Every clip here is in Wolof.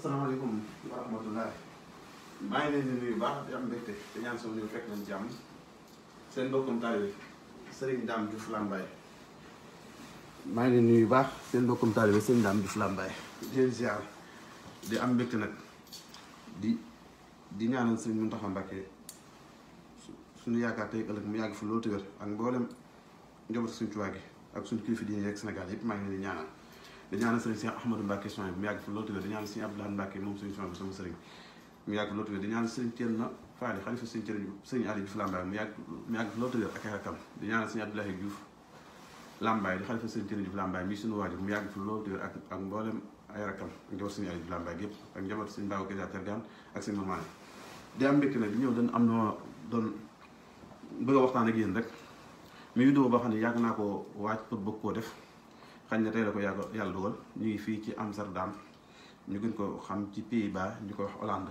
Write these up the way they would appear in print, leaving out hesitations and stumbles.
asalaamaaleykum wa rahmatulah maa ngi leen di nuyu baax di am mbégte te ñaan sama ñëw fekk nañ jàmm seen mbokkum taalibe Serigne Dame Diouf Lambaye maa ngi leen nuyu baax seen mbokkum taalibe Serigne Dame Diouf Lambaye di leen ziar di am mbégte nag di ñaanal Serigne Mountakha Mbacké suñu yaakaar tey ëllëg mu yàgg fi loolu te wér ak mboolem njabootu suñu Tuubaa gi ak suñu kilifa diine yeeg Sénégal yëpp maa ngi leen di ñaanal. di ñaanal sëriñ Cheikh Ahmadou Mbacké soin bi mu yàgg fi loolu tamit di ñaanal sëriñ Abdoulaye Mbacké moom suñu soin bi sama sëriñ mu yàgg fi loolu tamit di ñaanal sëriñ Thierno Faly xalifa sëriñ Aliou Diouf Lambaye mu yàgg fi loolu tamit ak ay rakam di ñaanal sëriñ Abdoulaye Diouf Lambaye di xalifa sëriñ Thierno Diouf Lambaye mii suñu waajur mu yàgg fi loolu tamit ak mboolem ay rakam ak njaboot sëriñ Aliou Diouf Lambaye gépp ak njaboot sëriñ Babacar Dia Tergane ak sëriñ Mamane di am mbégte nag di ñëw dañ am na doon bëgg a waxtaan ak yéen rek mi vidéo boo xam ne yàgg naa ko waaj pour bëgg koo def xañ na tey la ko yàlla dogal ñu ngi fii ci Amsterdam ñu gën ko xam ci Pays-Bas ñu koy wax Hollande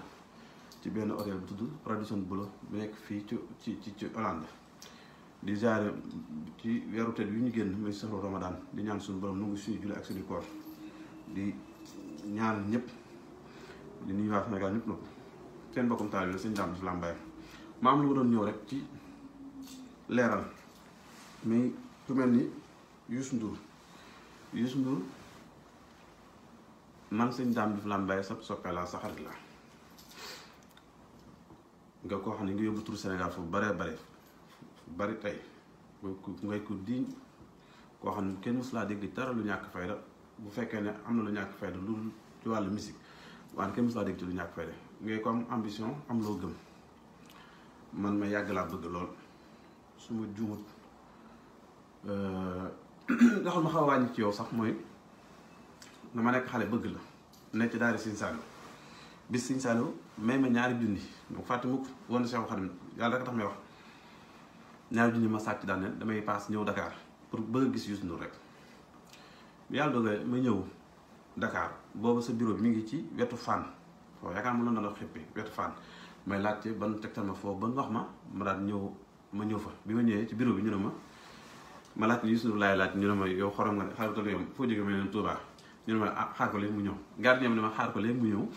ci benn hôtel bu tudd Radisson Blu bu nekk fii ci Hollande di jaare ci weeru tedd yu ñu génn muy saxru Ramadan di ñaan suñu borom nu ngi suñu julli ak suñu koor di ñaan ñëpp di nuyu waa Sénégal ñëpp nag seen mbokkum taal la sëñ Dame Diouf Lambaye ma am lu ma doon ñëw rek ci leeral mais ku mel ni Youssou Ndour man sëñ Dame Diouf Lambaye sab soppe laa sa xarit la nga koo xam ne nga yóbbu turu Sénégal fu bari tey ngay ko diñ koo xam ne kenn mësu laa dégg dara lu ñàkk fayda bu fekkee ne am na lu ñàkk fayda lu ci wàllu musique waaye kenn mësu laa dégg ci lu ñàkk fayda ngay ko am ambition am loo gëm man ma yàgg laa bëgg lool su ma juumut nga xam ma xaw a wàññi ci yow sax mooy dama nekk xale bëgg la nekk ci daara Sëñ Saliou bis Sëñ Saliou may ma ñaari junni mu fàtte mukk woon Cheikh Khadim yàlla rek tax may wax ñaari junni ma sàcc daan ne damay paas ñëw Dakar pour bëgg a gis Youssou Ndour rek bi yàlla dogalee ma ñëw Dakar boobu sa bureau bi mi ngi ci wetu Fann foofu yaakaar ma loolu na la xippi wetu Fann may laajte ban tegtal ma foofu ban wax ma daal ñëw fa bi ma ñëwee ci bureau bi ñu ne ma laaj Youssou Ndour laay laaj ñu ne ma yow xorom nga ne xaar ko yow foo jógee ma ne Touba ñu ne ma ah xaar ko léegi mu ñëw gardien bi ne ma xaar ko léegi mu ñëw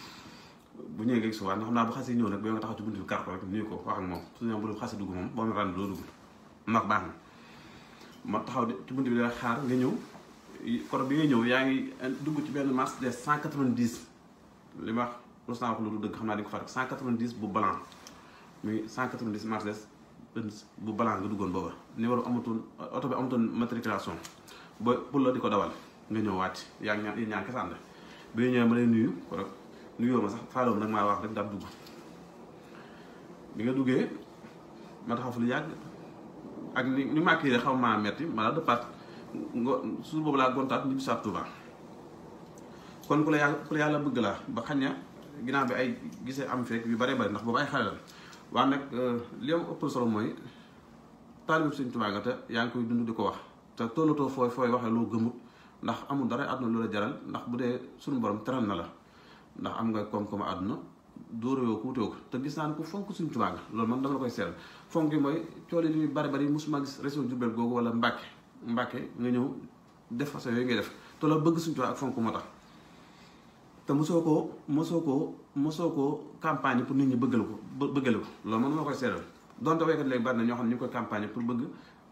bu ñëwee nga gis waat ndax xam naa bu xasee ñëw nag ba nga taxaw ci buntu bi kar ko rek nuyu ko wax ak moom su ñu bu xasee dugg moom boo ma rànd doo dugg ndax baax na ma taxaw ci buntu bi dina xaar nga ñëw koro bi nga ñëw yaa ngi dugg ci benn Mercedes 190 li ma wax wax lu dëgg xam naa di ko fàtte 190 bu blanc muy 190 Mercedes bu blanc nga duggoon booba numéro amatul oto bi amatul matriculation ba pour la di ko dawal nga ñëw wàcc yaa ngi ñaan kese ànd bi nga ñëwee ma lay nuyu ko rek nuyoo ma sax faaloom nag maa wax rek daal dugg bi nga duggee ma taxaw fa lu yàgg ak ni ma kii xaw maa metti ma la départ suur boobu laa gontaat ñibbi saa Touba kon ku la yàlla bëgg laa ba xañ na ginnaaw bi ay gisee am fekk yu bare ndax boobu ay xale la waaye nag li am ëpp solo mooy taalibu Sëñ Tuubaa nga te yaa ngi koy dund di ko wax te tollatoo fooy waxee loo gëmut ndax amul dara àdduna lu la jaral ndax bu dee suñu borom teral na la ndax am nga koom-koom àdduna dóoréwoo ko wuteewoo ko te gis naa ne ko fonk Sëñ Tuubaa nga loolu man dama la koy seeral fonk gi mooy coole li bari musuma gis région Diourbel googu wala Mbàkke nga ñëw def façon yooyu ngay def te la bëgg Sëñ Tuubaa ak fonk moo tax te mosoo ko campagne pour nit ñi bëggale ko loolu man ma koy seeral donte waykat léegi bari na ñoo xam ne ñu ngi koy campagne pour bëgg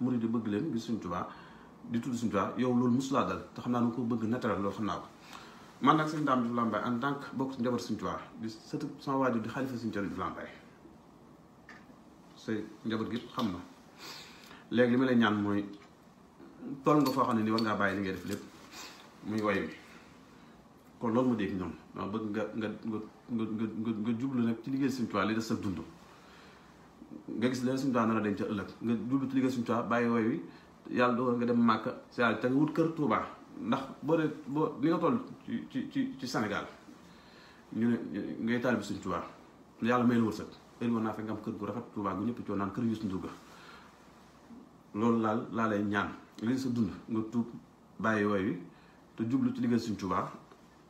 murid di bëgg leen gis Sëñ Tuubaa di tudd Sëñ Tuubaa yow loolu mosulaa dal te xam naa nu ko bëgg naturel loolu xam naa ko man nag sëñ Dame Diouf Lambaye en tant que bokk ci njaboot Sëñ Tuubaa di sëtu sama waajur di xalifa Sëñ Thierno Diouf Lambaye say njaboot gi xam na léegi li ma lay ñaan mooy toll nga foo xam ne ni war ngaa bàyyi li ngay def lépp muy woy bi kon loolu ma dégg ñoom dama bëgg nga jublu nag ci liggéey Sëñ Tuubaa li des sa dund nga gis leen Sëñ Tuubaa nar a denc ëllëg nga jublu ci liggéey Sëñ Tuubaa bàyyi woy wi yàlla dogal nga dem Màkka si yàlla te nga wut kër Touba ndax boo li nga toll ci Sénégal ñu ne ngay taalibu Sëñ Tuubaa yàlla may la wërsëg heure woon naa fekk nga am kër gu rafet Touba gu ñëpp coow naan kër Youssou Ndour ga loolu laa lay ñaan li sa dund nga tuub bàyyi woy wi te jublu ci liggéey Sëñ Tuubaa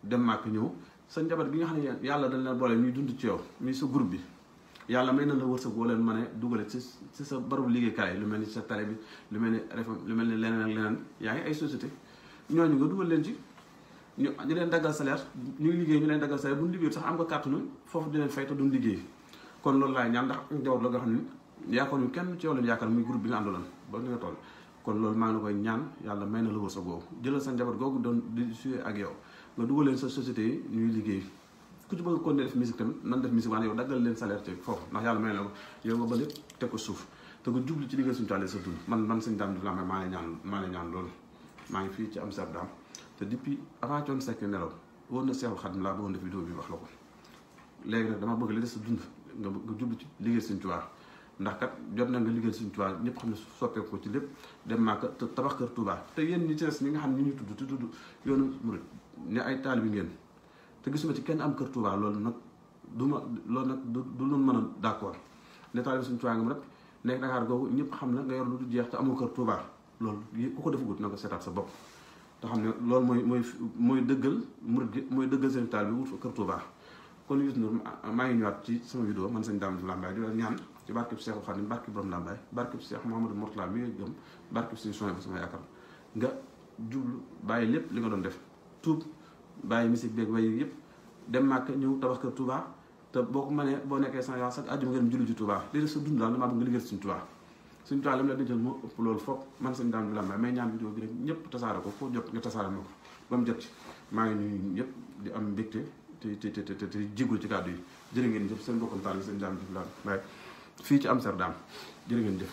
dem Màkka ñëw sa njaboot bi nga xam ne yàlla dañ leen boole ñuy dund ci yow muy sa groupe bi yàlla may na la wërsëg boo leen mën a dugale ci sa barabu liggéeykaay lu mel ni sa télé bi lu mel ni RFM lu mel ni leneen ak leneen yaa ngi ay société ñooñu nga dugal leen ci ñu leen daggal salaire ñuy liggéey ñu leen daggal salaire bu ñu liggéey sax am nga kàttanu foofu di leen fay te duñ liggéey kon loolu laay ñaan ndax njaboot la nga xam ne yaakaar ñu kenn ci yow leen yaakaar muy groupe bi nga àndaloon ba ni nga toll kon loolu maa ngi la koy ñaan yàlla may na la wërsëg googu jëlal sa njaboot googu doon di suyee ak yow nga dugal leen sa société yi ñuy liggéey ku ci bëgg kon ne def musique tamit nan def musique maanaam yow daggal leen salaire te foofu ndax yàlla may na ko yow nga ba lépp teg ko suuf te nga jublu ci liggéey suñu toile sa dund man sëñ Dame Diouf la maa lay ñaan loolu maa ngi fii ci Amsterdam te depuis avant Thione Seck nelaw woon na Seexul Xadim laa bëggoon def vidéo bi wax la ko léegi nag dama bëgg li des sa dund nga jublu ci liggéey suñu Tuubaa ndax kat jot na nga liggéey suñu Tuubaa ñëpp xam ne soppeeku ko ci lépp dem Màkka te tabax kër Tuubaa te yéen ñi ci des ñi nga xam ne ñu tudd yoonu murid ne ay taalibe ngeen te gisuma ci kenn am kër Tuubaa loolu nag du lu mën a d'accord ne taalibe suñu Tuubaa nga mu rek nekk Dakar googu ñëpp xam na nga yor lu du jeex te amoo kër Tuubaa loolu ku ko defagut na ko seetaat sa bopp te xam ne loolu mooy dëggal murid gi mooy dëggal seen taal bi wut fa kër Tuubaa kon Youssou Ndour maa ngi ñëwaat ci sama vidéo man sëñ Dame Diouf Lambaye di la ñaan ci barkeb Seexul Xaadim barkeb Borom Lambaye barkeb Seex Mouhamadou Mourtala mi nga gëm barkeb suñu soñ bu sama yaakaar nga jublu bàyyi lépp li nga doon def tuub bàyyi musique beeg way yëpp dem Màkka ñëw tabax kër Tuubaa te boo ko mënee boo nekkee Sénégal sax àjjuma nga dem julli ci Tuubaa li def sa dund daal damaa bëgg nga liggéey suñu Tuubaa suñu Tuubaa lam la dencal moo ëpp loolu fopp man sëñ Dame Diouf Lambaye may ñaan vidéo bi rek ñëpp tasaare ko foo jot nga tasaare ma ko ba mu jot ci maa ngi nuyu ñëpp di am mbégte te jégul ci kàddu yi jërë ngeen jëf seen bokkam taal bi sëñ Dame Diouf Lambaye fii ci Amsterdam jërë ngeen jëf